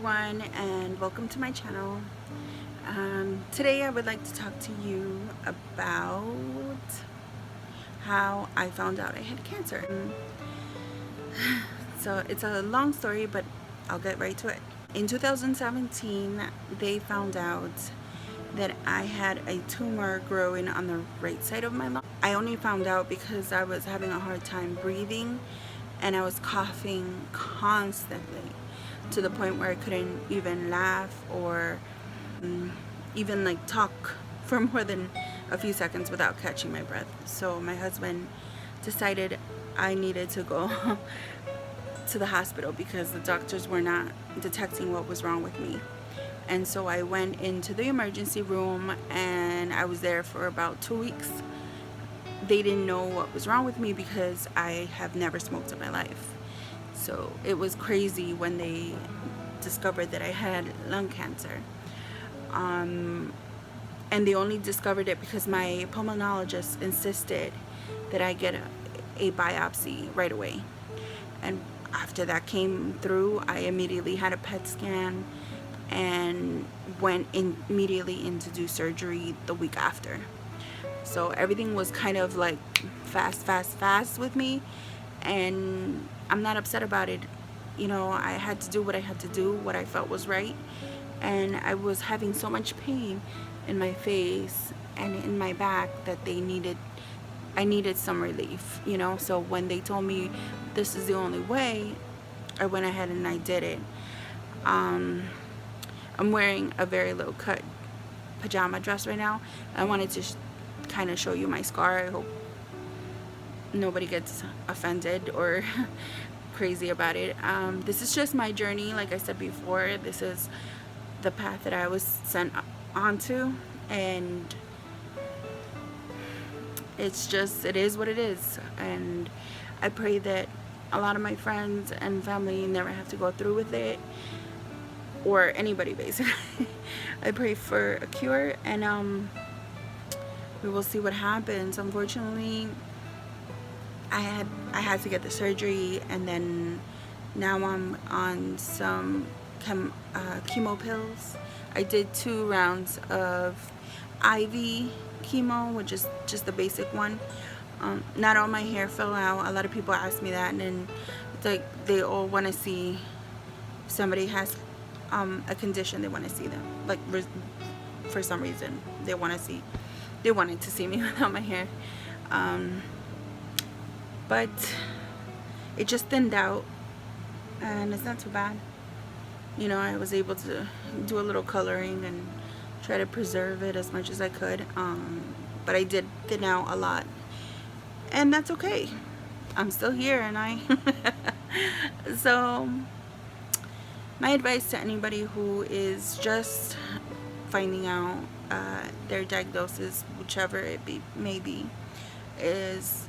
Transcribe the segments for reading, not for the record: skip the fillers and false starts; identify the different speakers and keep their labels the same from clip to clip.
Speaker 1: everyone, and welcome to my channel. Today I would like to talk to you about how I found out I had cancer. So it's a long story, but I'll get right to it. In 2017, they found out that I had a tumor growing on the right side of my lung. I only found out because I was having a hard time breathing and I was coughing constantly to the point where I couldn't even laugh or even like talk for more than a few seconds without catching my breath. So my husband decided I needed to go to the hospital because the doctors were not detecting what was wrong with me. And so I went into the emergency room and I was there for about 2 weeks. They didn't know what was wrong with me because I have never smoked in my life. So it was crazy when they discovered that I had lung cancer. And they only discovered it because my pulmonologist insisted that I get a biopsy right away. And after that came through, I immediately had a PET scan and went immediately in to do surgery the week after. So everything was kind of like fast with me, and I'm not upset about it. You know, I had to do what I had to do, what I felt was right, and I was having so much pain in my face and in my back that I needed some relief, you know. So when they told me this is the only way, I went ahead and I did it. I'm wearing a very low cut pajama dress right now. I wanted to kind of show you my scar. I hope nobody gets offended or crazy about it. This is just my journey. Like I said before, this is the path that I was sent onto, and it is what it is. And I pray that a lot of my friends and family never have to go through with it, or anybody basically. I pray for a cure, and we will see what happens. Unfortunately, I had to get the surgery, and then now I'm on some chemo pills. I did 2 rounds of IV chemo, which is just the basic one. Not all my hair fell out. A lot of people ask me that, and then it's like they all want to see if somebody has a condition. They want to see them, like for some reason they wanted to see me without my hair, but it just thinned out and it's not too bad. You know, I was able to do a little coloring and try to preserve it as much as I could, but I did thin out a lot, and that's okay. I'm still here, and so my advice to anybody who is just finding out their diagnosis, whichever it may be, is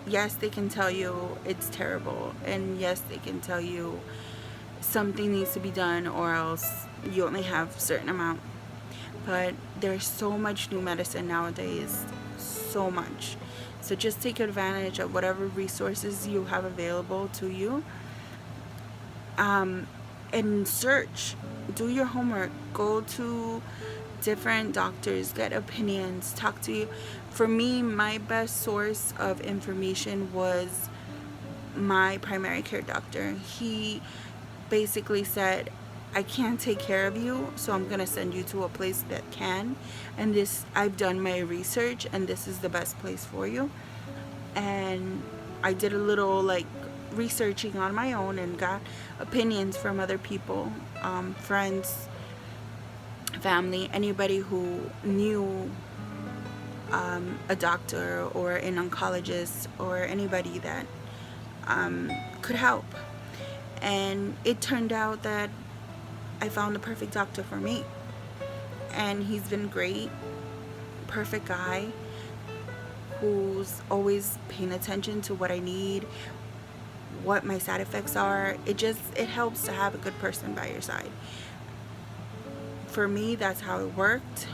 Speaker 1: yes, they can tell you it's terrible, and yes, they can tell you something needs to be done or else you only have a certain amount. But there's so much new medicine nowadays, so much. So just take advantage of whatever resources you have available to you. And search, do your homework, go to different doctors, get opinions, talk to you. For me, my best source of information was my primary care doctor. He basically said, I can't take care of you, so I'm gonna send you to a place that can, and I've done my research, and this is the best place for you. And I did a little like researching on my own and got opinions from other people, friends, family, anybody who knew a doctor or an oncologist or anybody that could help. And it turned out that I found the perfect doctor for me, and he's been great, perfect guy who's always paying attention to what I need, what my side effects are. It helps to have a good person by your side. For me, that's how it worked,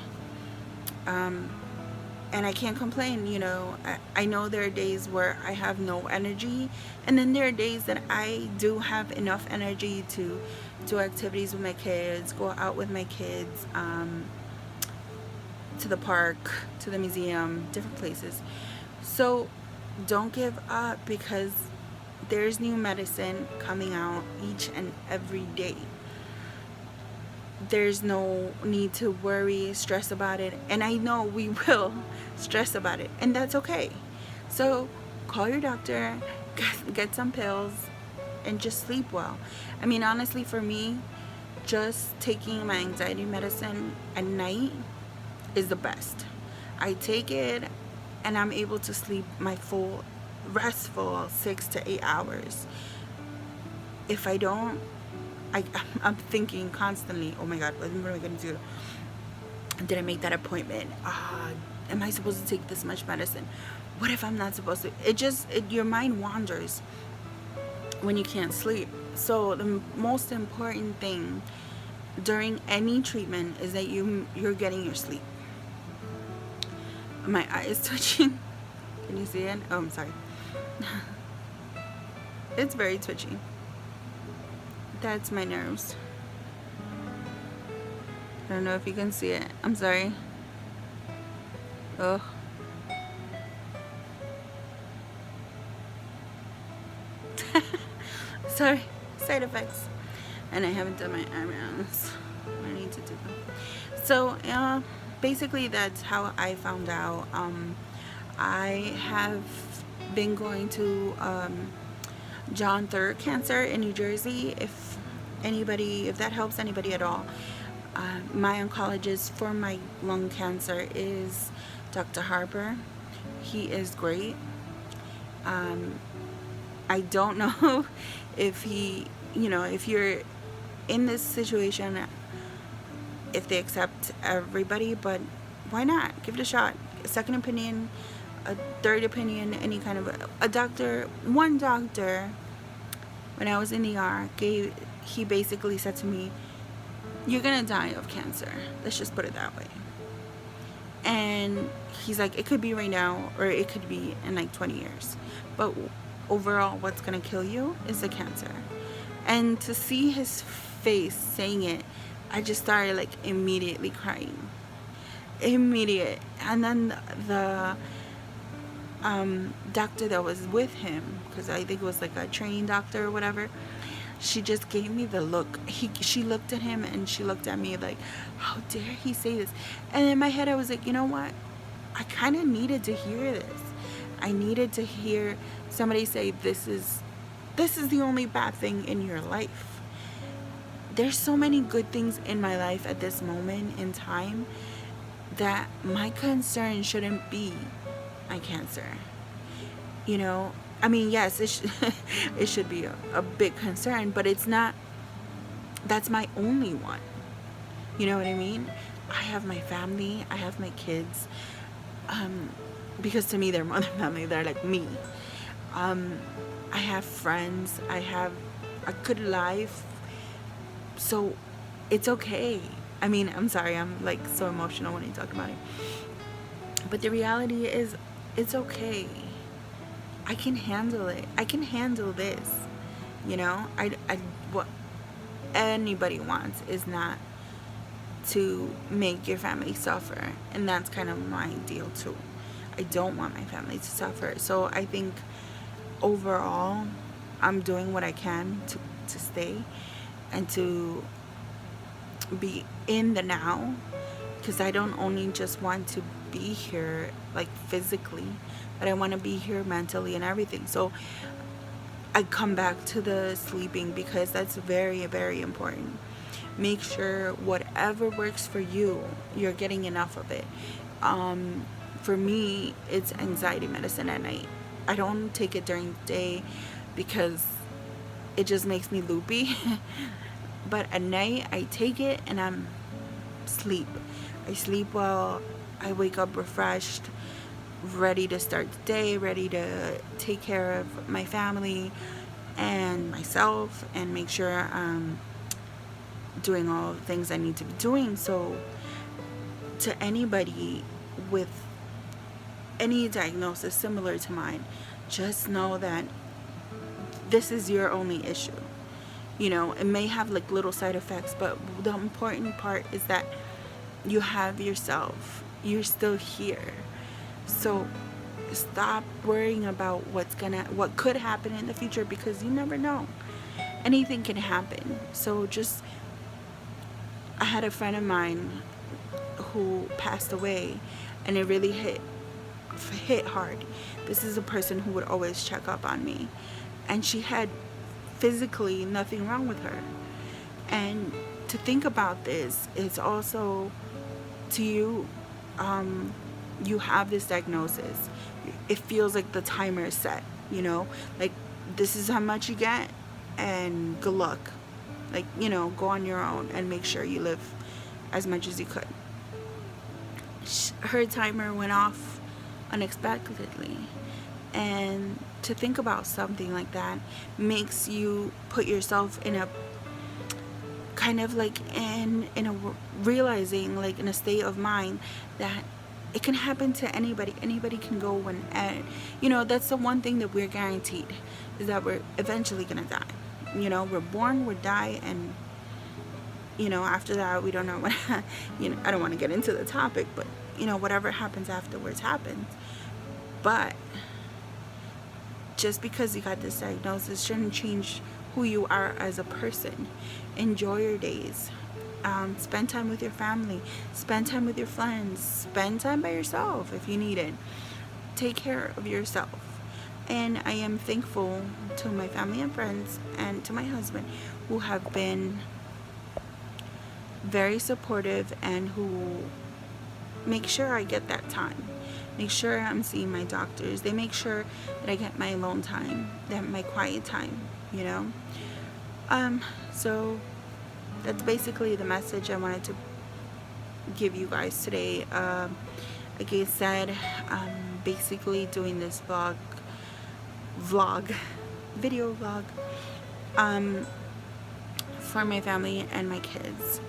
Speaker 1: and I can't complain. You know, I know there are days where I have no energy, and then there are days that I do have enough energy to do activities with my kids, go out with my kids, to the park, to the museum, different places. So don't give up, because there's new medicine coming out each and every day. There's no need to worry, stress about it. And I know we will stress about it, and that's okay. So call your doctor, get some pills, and just sleep well. I mean, honestly, for me, just taking my anxiety medicine at night is the best. I take it and I'm able to sleep my full, restful 6 to 8 hours. If I don't, I'm thinking constantly, oh my God, what am I going to do? Did I make that appointment? Am I supposed to take this much medicine? What if I'm not supposed to? Your mind wanders when you can't sleep. So the most important thing during any treatment is that you're getting your sleep. My eye is twitching. Can you see it? Oh, I'm sorry. It's very twitchy. That's my nerves. I don't know if you can see it. I'm sorry. Oh. Sorry. Side effects. And I haven't done my eyebrows. I need to do them. So, basically that's how I found out. I have been going to John Thurber Cancer in New Jersey. If that helps anybody at all. My oncologist for my lung cancer is Dr. Harper. He is great. I don't know if if you're in this situation, if they accept everybody, but why not? Give it a shot. A second opinion, a third opinion, any kind of one doctor, when I was in the ER, he basically said to me, you're gonna die of cancer. Let's just put it that way. And he's like, it could be right now, or it could be in like 20 years. But overall, what's gonna kill you is the cancer. And to see his face saying it, I just started like immediately crying. Immediate. And then the doctor that was with him, because I think it was like a training doctor or whatever, she just gave me the look. She looked at him and she looked at me like, how dare he say this? And in my head I was like, you know what? I kind of needed to hear this. I needed to hear somebody say this is the only bad thing in your life. There's so many good things in my life at this moment in time that my concern shouldn't be my cancer. I mean, yes, it should be a big concern, but it's not. That's my only one. You know what I mean? I have my family. I have my kids. Because to me, they're more than family. They're like me. I have friends. I have a good life. So it's okay. I mean, I'm sorry. I'm like so emotional when I talk about it. But the reality is, it's okay. I can handle it. I can handle this. What anybody wants is not to make your family suffer. And that's kind of my deal too. I don't want my family to suffer. So I think overall, I'm doing what I can to stay and to be in the now. Because I don't only just want to be here like physically, but I want to be here mentally and everything. So I come back to the sleeping, because that's very, very important. Make sure whatever works for you, you're getting enough of it. For me, it's anxiety medicine at night. I don't take it during the day because it just makes me loopy. But at night, I take it and I'm sleep. I sleep well. I wake up refreshed, ready to start the day, ready to take care of my family and myself and make sure I'm doing all the things I need to be doing. So to anybody with any diagnosis similar to mine, just know that this is your only issue. You know, it may have like little side effects, but the important part is that you have yourself. You're still here. So stop worrying about what could happen in the future, because you never know. Anything can happen. So just, I had a friend of mine who passed away, and it really hit hard. This is a person who would always check up on me, and she had physically nothing wrong with her. And to think about this is also, to you, you have this diagnosis. It feels like the timer is set, you know, like this is how much you get, and good luck. Like, you know, go on your own and make sure you live as much as you could. Her timer went off unexpectedly, and to think about something like that makes you put yourself in a kind of like in a realizing, like in a state of mind that it can happen to anybody. Anybody can go when, you know, that's the one thing that we're guaranteed, is that we're eventually gonna die. You know, we're born, we die, and you know, after that we don't know what you know, I don't want to get into the topic, but you know, whatever happens afterwards happens. But just because you got this diagnosis shouldn't change who you are as a person. Enjoy your days. Spend time with your family. Spend time with your friends. Spend time by yourself if you need it. Take care of yourself. And I am thankful to my family and friends and to my husband, who have been very supportive and who make sure I get that time. Make sure I'm seeing my doctors. They make sure that I get my alone time, that my quiet time, you know. So that's basically the message I wanted to give you guys today. Like I said, I'm basically doing this video vlog, for my family and my kids,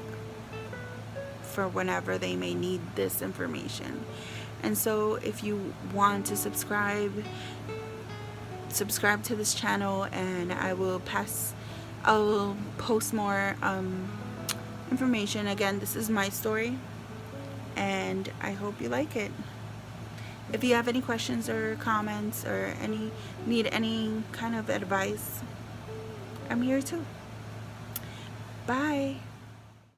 Speaker 1: for whenever they may need this information. And so if you want to subscribe to this channel, and I'll post more information. Again, this is my story, and I hope you like it. If you have any questions or comments, or need any kind of advice, I'm here too. Bye.